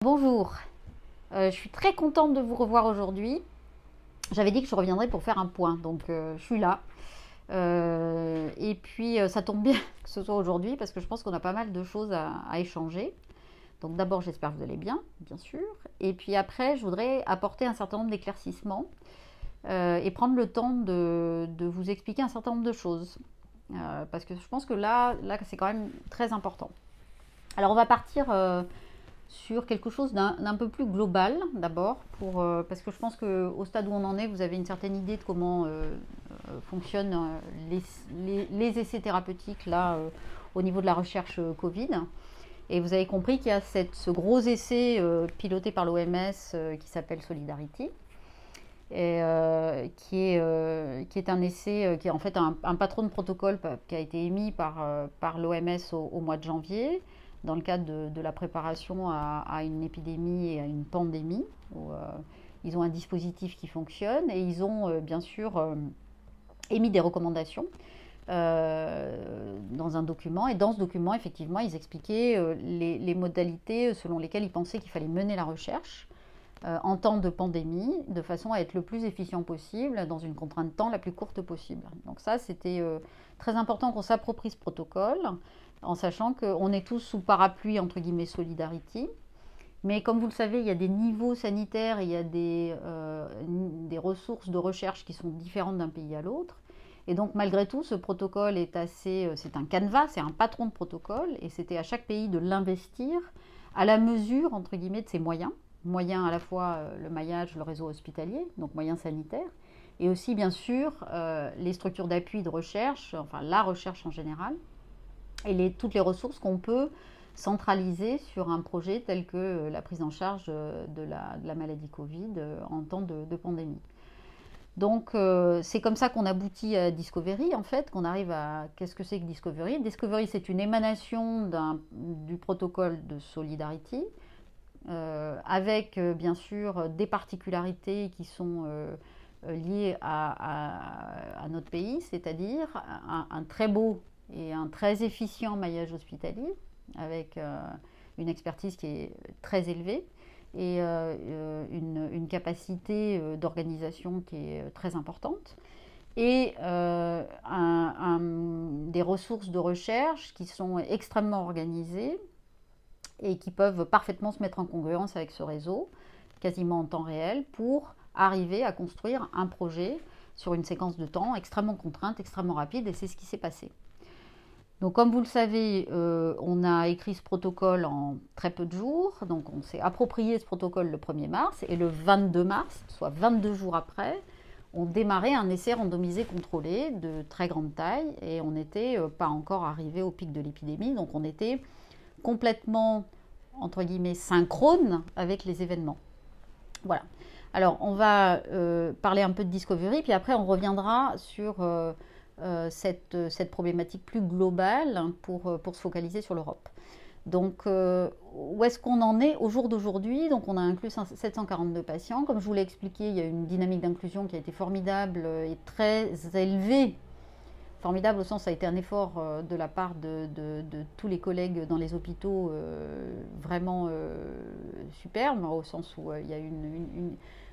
Bonjour, je suis très contente de vous revoir aujourd'hui. J'avais dit que je reviendrais pour faire un point, donc je suis là. Et puis ça tombe bien que ce soit aujourd'hui parce que je pense qu'on a pas mal de choses à échanger. Donc d'abord j'espère que vous allez bien sûr. Et puis après je voudrais apporter un certain nombre d'éclaircissements et prendre le temps de vous expliquer un certain nombre de choses. Parce que je pense que là c'est quand même très important. Alors on va partir sur quelque chose d'un peu plus global d'abord, parce que je pense qu'au stade où on en est, vous avez une certaine idée de comment fonctionnent les essais thérapeutiques là, au niveau de la recherche Covid. Et vous avez compris qu'il y a ce gros essai piloté par l'OMS qui s'appelle Solidarity, et, qui est un essai, qui est en fait un patron de protocole qui a été émis par l'OMS au mois de janvier, dans le cadre de la préparation à une épidémie et à une pandémie, où ils ont un dispositif qui fonctionne et ils ont bien sûr émis des recommandations dans un document. Et dans ce document, effectivement, ils expliquaient les modalités selon lesquelles ils pensaient qu'il fallait mener la recherche en temps de pandémie, de façon à être le plus efficient possible, dans une contrainte de temps la plus courte possible. Donc ça, c'était très important qu'on s'approprie ce protocole, en sachant qu'on est tous sous parapluie, entre guillemets, Solidarity. Mais comme vous le savez, il y a des niveaux sanitaires, il y a des ressources de recherche qui sont différentes d'un pays à l'autre. Et donc, malgré tout, ce protocole est c'est un canevas, c'est un patron de protocole, et c'était à chaque pays de l'investir à la mesure, entre guillemets, de ses moyens. Moyens à la fois le maillage, le réseau hospitalier, donc moyens sanitaires, et aussi, bien sûr, les structures d'appui de recherche, enfin la recherche en général, et toutes les ressources qu'on peut centraliser sur un projet tel que la prise en charge de la maladie Covid en temps de pandémie. Donc c'est comme ça qu'on aboutit à Discovery, en fait, qu'on arrive à... Qu'est-ce que c'est que Discovery? Discovery, c'est une émanation du protocole de Solidarity, avec bien sûr des particularités qui sont liées à notre pays, c'est-à-dire un très beau et un très efficient maillage hospitalier, avec une expertise qui est très élevée et une capacité d'organisation qui est très importante, et des ressources de recherche qui sont extrêmement organisées et qui peuvent parfaitement se mettre en congruence avec ce réseau, quasiment en temps réel, pour arriver à construire un projet sur une séquence de temps extrêmement contrainte, extrêmement rapide, et c'est ce qui s'est passé. Donc comme vous le savez, on a écrit ce protocole en très peu de jours, donc on s'est approprié ce protocole le 1er mars, et le 22 mars, soit 22 jours après, on démarrait un essai randomisé contrôlé de très grande taille, et on n'était pas encore arrivé au pic de l'épidémie, donc on était complètement, entre guillemets, synchrone avec les événements. Voilà. Alors, on va parler un peu de Discovery, puis après, on reviendra sur cette problématique plus globale pour se focaliser sur l'Europe. Donc, où est-ce qu'on en est au jour d'aujourd'hui? Donc, on a inclus 742 patients. Comme je vous l'ai expliqué, il y a une dynamique d'inclusion qui a été formidable et très élevée. Formidable au sens, ça a été un effort de la part de tous les collègues dans les hôpitaux, vraiment superbe, au sens où il y a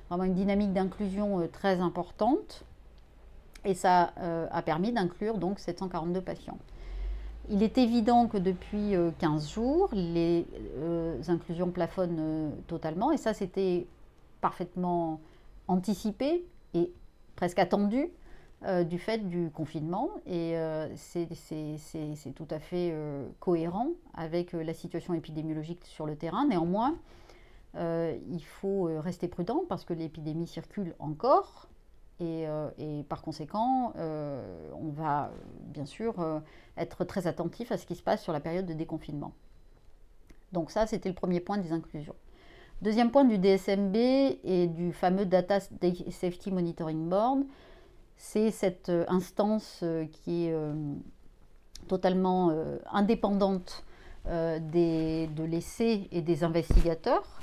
vraiment une dynamique d'inclusion très importante, et ça a permis d'inclure donc 742 patients. Il est évident que depuis 15 jours, les inclusions plafonnent totalement, et ça c'était parfaitement anticipé et presque attendu, du fait du confinement, et c'est tout à fait cohérent avec la situation épidémiologique sur le terrain. Néanmoins, il faut rester prudent parce que l'épidémie circule encore, et par conséquent, on va bien sûr être très attentif à ce qui se passe sur la période de déconfinement. Donc ça, c'était le premier point des inclusions. Deuxième point du DSMB et du fameux Data Safety Monitoring Board, c'est cette instance qui est totalement indépendante de l'essai et des investigateurs,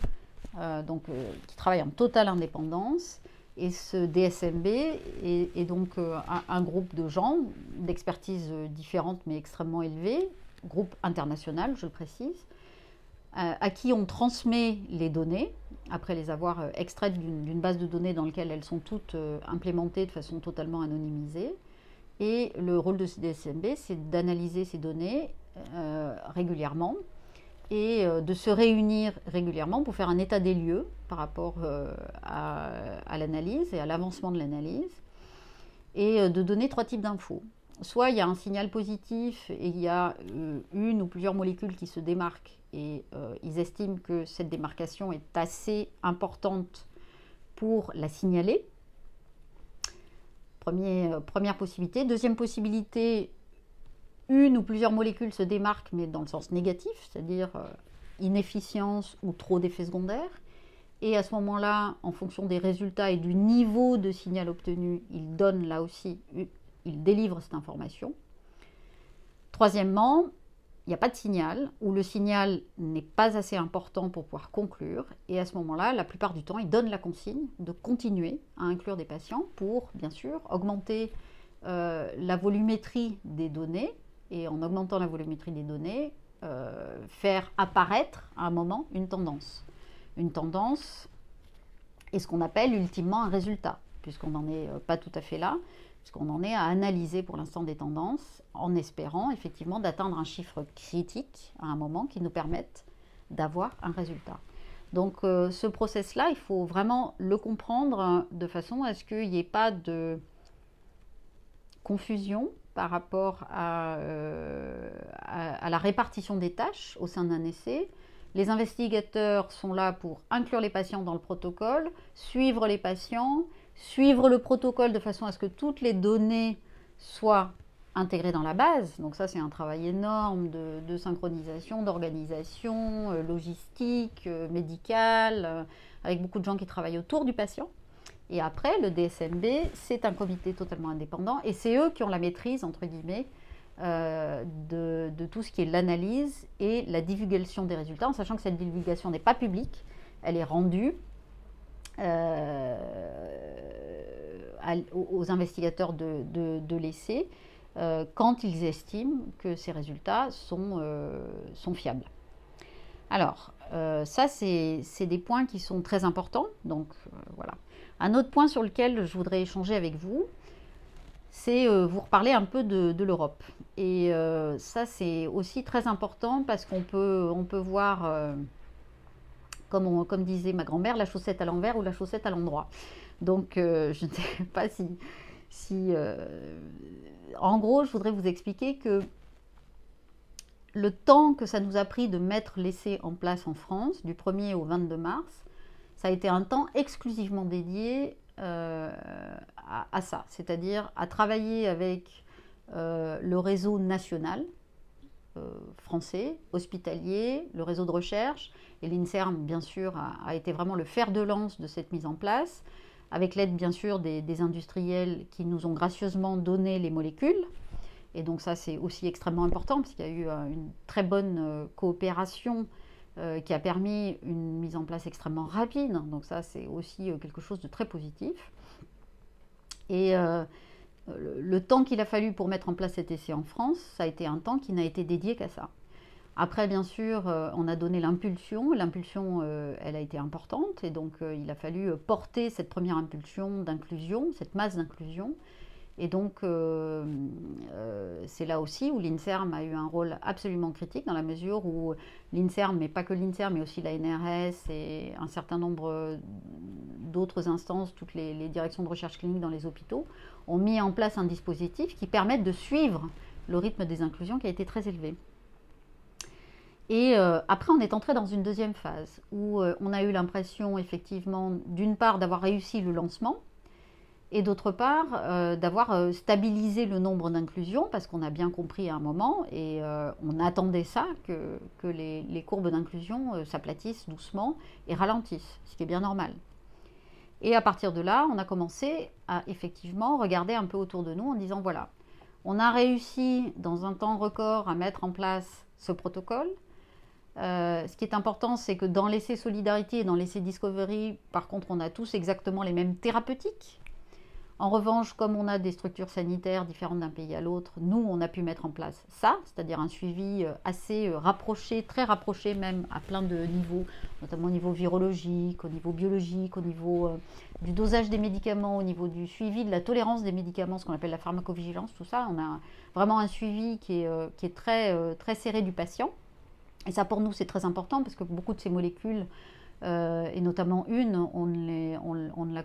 qui travaillent en totale indépendance. Et ce DSMB est donc un groupe de gens d'expertise différentes mais extrêmement élevées, groupe international, je le précise, à qui on transmet les données, après les avoir extraites d'une base de données dans laquelle elles sont toutes implémentées de façon totalement anonymisée. Et le rôle de ce DSMB, c'est d'analyser ces données régulièrement et de se réunir régulièrement pour faire un état des lieux par rapport à l'analyse et à l'avancement de l'analyse, et de donner 3 types d'infos. Soit il y a un signal positif et il y a une ou plusieurs molécules qui se démarquent et ils estiment que cette démarcation est assez importante pour la signaler. Première possibilité. Deuxième possibilité, une ou plusieurs molécules se démarquent, mais dans le sens négatif, c'est-à-dire inefficience ou trop d'effets secondaires. Et à ce moment-là, en fonction des résultats et du niveau de signal obtenu, il donne là aussi, il délivre cette information. Troisièmement, il n'y a pas de signal, ou le signal n'est pas assez important pour pouvoir conclure. Et à ce moment-là, la plupart du temps, il donne la consigne de continuer à inclure des patients pour, bien sûr, augmenter la volumétrie des données. Et en augmentant la volumétrie des données, faire apparaître à un moment une tendance. Une tendance est ce qu'on appelle ultimement un résultat, puisqu'on n'en est pas tout à fait là, puisqu'on en est à analyser pour l'instant des tendances, en espérant effectivement d'atteindre un chiffre critique à un moment qui nous permette d'avoir un résultat. Donc ce process-là, il faut vraiment le comprendre de façon à ce qu'il n'y ait pas de confusion par rapport à la répartition des tâches au sein d'un essai. Les investigateurs sont là pour inclure les patients dans le protocole, suivre les patients, suivre le protocole de façon à ce que toutes les données soient intégrées dans la base. Donc ça, c'est un travail énorme de synchronisation, d'organisation, logistique, médicale, avec beaucoup de gens qui travaillent autour du patient. Et après, le DSMB, c'est un comité totalement indépendant et c'est eux qui ont la maîtrise, entre guillemets, de tout ce qui est l'analyse et la divulgation des résultats, en sachant que cette divulgation n'est pas publique, elle est rendue aux investigateurs de l'essai quand ils estiment que ces résultats sont fiables. Alors, ça, c'est des points qui sont très importants. Donc, voilà. Un autre point sur lequel je voudrais échanger avec vous, c'est vous reparler un peu de l'Europe. Et ça, c'est aussi très important parce qu'on peut voir, comme disait ma grand-mère, la chaussette à l'envers ou la chaussette à l'endroit. Donc, je ne sais pas si en gros, je voudrais vous expliquer que le temps que ça nous a pris de mettre l'essai en place en France, du 1er au 22 mars, ça a été un temps exclusivement dédié à ça, c'est-à-dire à travailler avec le réseau national français, hospitalier, le réseau de recherche, et l'INSERM, bien sûr, a été vraiment le fer de lance de cette mise en place, avec l'aide, bien sûr, des industriels qui nous ont gracieusement donné les molécules. Et donc ça, c'est aussi extrêmement important, parce qu'il y a eu une très bonne coopération qui a permis une mise en place extrêmement rapide. Donc ça, c'est aussi quelque chose de très positif. Et le temps qu'il a fallu pour mettre en place cet essai en France, ça a été un temps qui n'a été dédié qu'à ça. Après, bien sûr, on a donné l'impulsion. L'impulsion, elle a été importante. Et donc, il a fallu porter cette première impulsion d'inclusion, cette masse d'inclusion. Et donc, c'est là aussi où l'INSERM a eu un rôle absolument critique, dans la mesure où l'INSERM, mais pas que l'INSERM, mais aussi la NRS et un certain nombre d'autres instances, toutes les directions de recherche clinique dans les hôpitaux, ont mis en place un dispositif qui permet de suivre le rythme des inclusions qui a été très élevé. Et après, on est entré dans une deuxième phase, où on a eu l'impression, effectivement, d'une part, d'avoir réussi le lancement, et d'autre part, d'avoir stabilisé le nombre d'inclusions, parce qu'on a bien compris à un moment, et on attendait ça, que les courbes d'inclusion s'aplatissent doucement et ralentissent, ce qui est bien normal. Et à partir de là, on a commencé à effectivement regarder un peu autour de nous en disant, voilà, on a réussi dans un temps record à mettre en place ce protocole. Ce qui est important, c'est que dans l'essai Solidarité et dans l'essai Discovery, par contre, on a tous exactement les mêmes thérapeutiques. En revanche, comme on a des structures sanitaires différentes d'un pays à l'autre, nous, on a pu mettre en place ça, c'est-à-dire un suivi assez rapproché, très rapproché même à plein de niveaux, notamment au niveau virologique, au niveau biologique, au niveau du dosage des médicaments, au niveau du suivi de la tolérance des médicaments, ce qu'on appelle la pharmacovigilance, tout ça. On a vraiment un suivi qui est très serré du patient. Et ça, pour nous, c'est très important parce que beaucoup de ces molécules, et notamment une, on ne la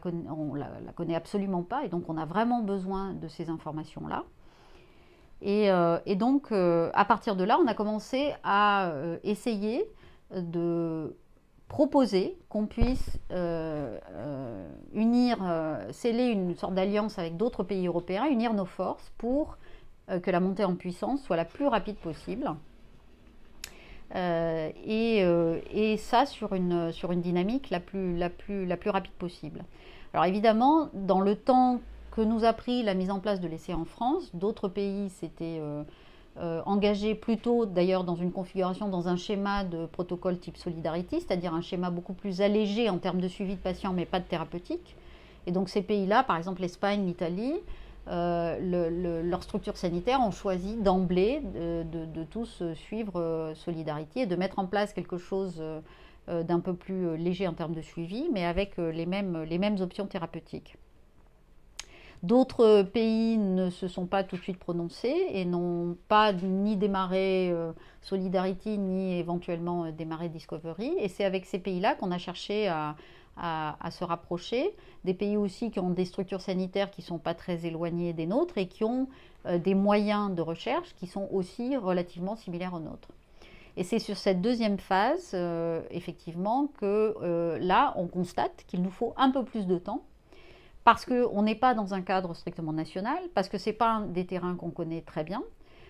connaît absolument pas, et donc on a vraiment besoin de ces informations-là. Et donc, à partir de là, on a commencé à essayer de proposer qu'on puisse sceller une sorte d'alliance avec d'autres pays européens, unir nos forces pour que la montée en puissance soit la plus rapide possible. Et ça sur une dynamique la plus rapide possible. Alors évidemment, dans le temps que nous a pris la mise en place de l'essai en France, d'autres pays s'étaient engagés plutôt d'ailleurs dans une configuration, dans un schéma de protocole type Solidarity, c'est-à-dire un schéma beaucoup plus allégé en termes de suivi de patients mais pas de thérapeutique. Et donc ces pays-là, par exemple l'Espagne, l'Italie, leurs structures sanitaires ont choisi d'emblée de tous suivre Solidarity et de mettre en place quelque chose d'un peu plus léger en termes de suivi, mais avec les mêmes options thérapeutiques. D'autres pays ne se sont pas tout de suite prononcés et n'ont pas ni démarré Solidarity ni éventuellement démarré Discovery. Et c'est avec ces pays-là qu'on a cherché à se rapprocher, des pays aussi qui ont des structures sanitaires qui ne sont pas très éloignées des nôtres et qui ont des moyens de recherche qui sont aussi relativement similaires aux nôtres. Et c'est sur cette deuxième phase, effectivement, que là, on constate qu'il nous faut un peu plus de temps, parce qu'on n'est pas dans un cadre strictement national, parce que ce n'est pas des terrains qu'on connaît très bien,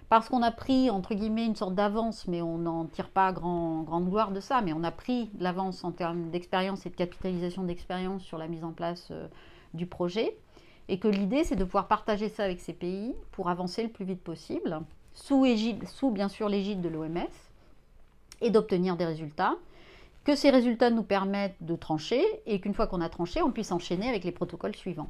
parce qu'on a pris, entre guillemets, une sorte d'avance, mais on n'en tire pas grande gloire de ça, mais on a pris l'avance en termes d'expérience et de capitalisation d'expérience sur la mise en place du projet, et que l'idée, c'est de pouvoir partager ça avec ces pays pour avancer le plus vite possible, sous bien sûr l'égide de l'OMS, et d'obtenir des résultats, que ces résultats nous permettent de trancher, et qu'une fois qu'on a tranché, on puisse enchaîner avec les protocoles suivants.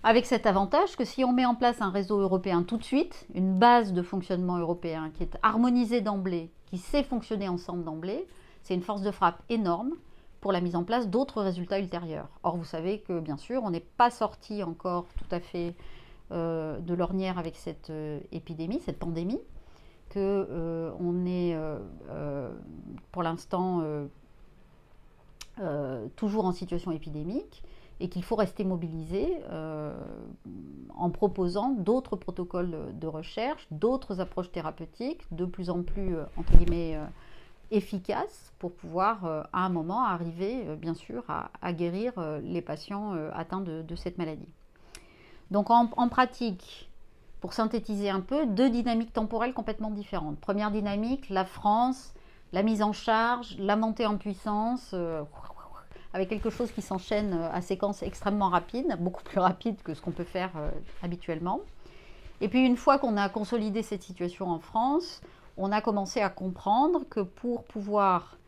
Avec cet avantage que si on met en place un réseau européen tout de suite, une base de fonctionnement européen qui est harmonisée d'emblée, qui sait fonctionner ensemble d'emblée, c'est une force de frappe énorme pour la mise en place d'autres résultats ultérieurs. Or, vous savez que, bien sûr, on n'est pas sorti encore tout à fait de l'ornière avec cette épidémie, cette pandémie, qu'on est pour l'instant toujours en situation épidémique, et qu'il faut rester mobilisé en proposant d'autres protocoles de recherche, d'autres approches thérapeutiques de plus en plus, entre guillemets, efficaces pour pouvoir, à un moment, arriver, bien sûr, à guérir les patients atteints de cette maladie. Donc, en pratique, pour synthétiser un peu, deux dynamiques temporelles complètement différentes. Première dynamique, la France, la mise en charge, la montée en puissance, avec quelque chose qui s'enchaîne à séquence extrêmement rapide, beaucoup plus rapide que ce qu'on peut faire habituellement. Et puis une fois qu'on a consolidé cette situation en France, on a commencé à comprendre que pour pouvoir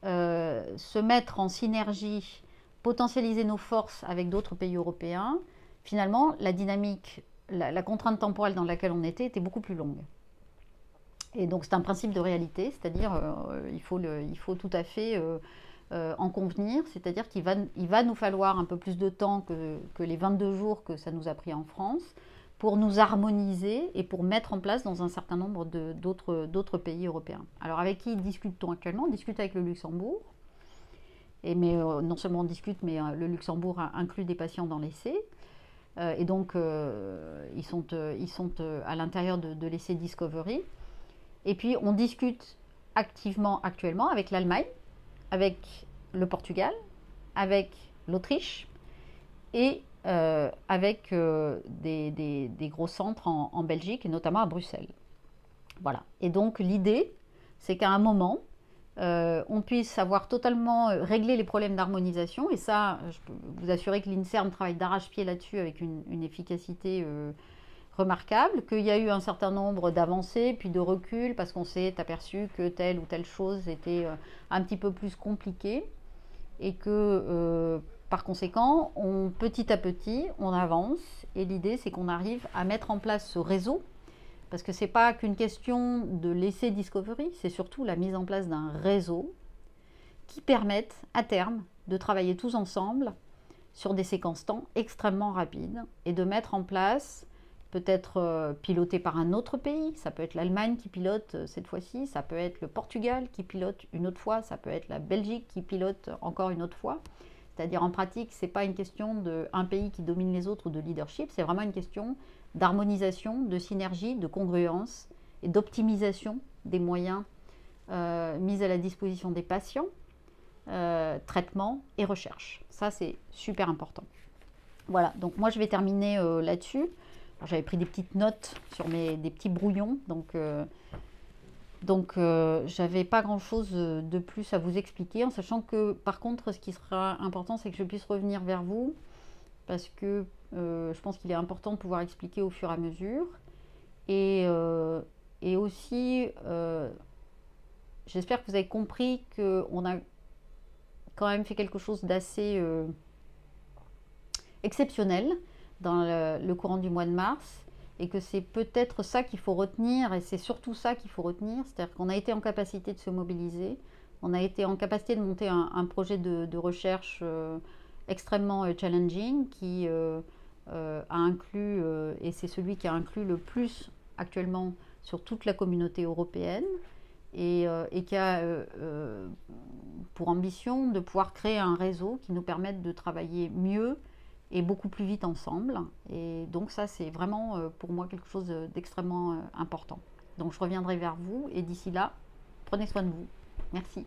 se mettre en synergie, potentialiser nos forces avec d'autres pays européens, finalement la dynamique, la contrainte temporelle dans laquelle on était beaucoup plus longue. Et donc c'est un principe de réalité, c'est-à-dire il faut tout à fait en convenir, c'est-à-dire qu'il va nous falloir un peu plus de temps que les 22 jours que ça nous a pris en France pour nous harmoniser et pour mettre en place dans un certain nombre d'autres pays européens. Alors avec qui discute-t-on actuellement? On discute avec le Luxembourg, mais non seulement on discute, mais le Luxembourg inclut des patients dans l'essai, et donc ils sont à l'intérieur de l'essai Discovery. Et puis on discute activement actuellement avec l'Allemagne, avec le Portugal, avec l'Autriche et avec des gros centres en Belgique et notamment à Bruxelles. Voilà. Et donc l'idée, c'est qu'à un moment, on puisse avoir totalement réglé les problèmes d'harmonisation. Et ça, je peux vous assurer que l'INSERM travaille d'arrache-pied là-dessus avec une efficacité remarquable, qu'il y a eu un certain nombre d'avancées puis de reculs parce qu'on s'est aperçu que telle ou telle chose était un petit peu plus compliquée et que par conséquent, petit à petit, on avance et l'idée, c'est qu'on arrive à mettre en place ce réseau parce que ce n'est pas qu'une question de l'essai Discovery, c'est surtout la mise en place d'un réseau qui permette à terme de travailler tous ensemble sur des séquences temps extrêmement rapides et de mettre en place, peut-être piloté par un autre pays, ça peut être l'Allemagne qui pilote cette fois-ci, ça peut être le Portugal qui pilote une autre fois, ça peut être la Belgique qui pilote encore une autre fois. C'est-à-dire en pratique, ce n'est pas une question d'un pays qui domine les autres ou de leadership, c'est vraiment une question d'harmonisation, de synergie, de congruence et d'optimisation des moyens mis à la disposition des patients, traitement et recherche. Ça, c'est super important. Voilà, donc moi je vais terminer là-dessus. J'avais pris des petites notes sur des petits brouillons, donc j'avais pas grand chose de plus à vous expliquer, en sachant que par contre ce qui sera important, c'est que je puisse revenir vers vous, parce que je pense qu'il est important de pouvoir expliquer au fur et à mesure. Et aussi, j'espère que vous avez compris qu'on a quand même fait quelque chose d'assez exceptionnel dans le courant du mois de mars, et que c'est peut-être ça qu'il faut retenir, et c'est surtout ça qu'il faut retenir, c'est-à-dire qu'on a été en capacité de se mobiliser, on a été en capacité de monter un projet de recherche extrêmement challenging qui a inclus, et c'est celui qui a inclus le plus actuellement sur toute la communauté européenne, et qui a pour ambition de pouvoir créer un réseau qui nous permette de travailler mieux et beaucoup plus vite ensemble. Et donc ça, c'est vraiment pour moi quelque chose d'extrêmement important. Donc je reviendrai vers vous, et d'ici là, prenez soin de vous. Merci.